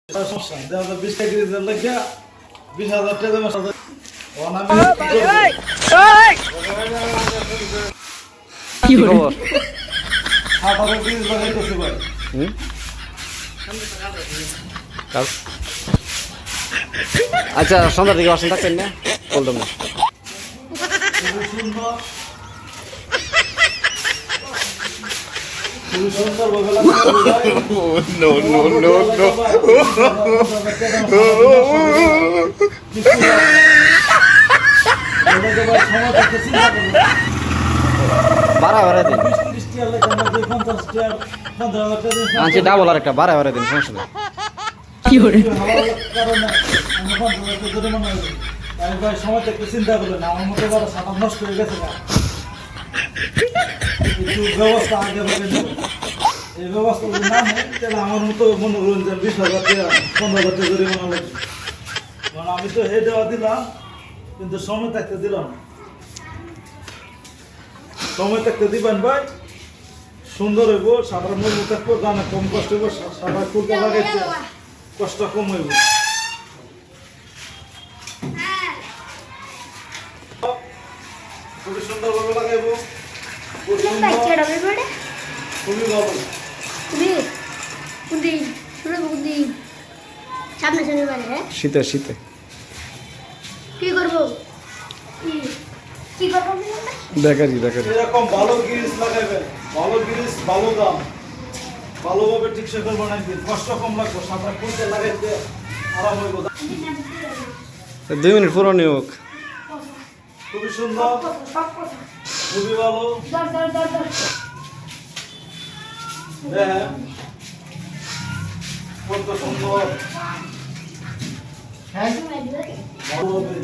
সমস্যা 20 টাকা দিয়ে লাগিয়া 20,000 টাকা দেবো কি খবর? আচ্ছা সন্ধ্যার দিকে আসেন থাকবেন না বলতাম না No, no, no, no. বাড়া বাড়া দিন আচ্ছা ডাবল আর একটা বাড়া বাড়া দিন সমস্যা নেই কি করে সময় একটু চিন্তা করলেন আমার মতো বড় সাঁতার নষ্ট হয়ে গেছে ব্যবস্থা আগে এই ব্যবস্থা যদি না নেই তাহলে আমার মতো মনে করুন যে 20,000 টাকা 15,000 টাকা জরিমানা লাগবে কারণ আমি তো হে দেওয়া দিলাম কিন্তু সময় থাকতে দিলাম সময় থাকতে দিবেন ভাই সুন্দর হইব সাঁতার মজবুত থাকবো গানে কম কষ্ট হইব সাঁতার খুলতে লাগাইছে কষ্ট কম হইব খুবই সুন্দরভাবে লাগাইবো খুবই ভালো শীতে শীতে বেকারি বেকারি এরকম ভালো গিরিস লাগাইবেন ভালো গিরিস ভালো দাম ভালোভাবে ঠিকসে করে বানাই দিন কষ্ট কম লাগবে সাঁতার খুলতে লাগাইতে আরাম হইব 2 মিনিট পুরো হোক খুবই সুন্দর খুবই ভালো হ্যাঁ কত সুন্দর ভালো হবে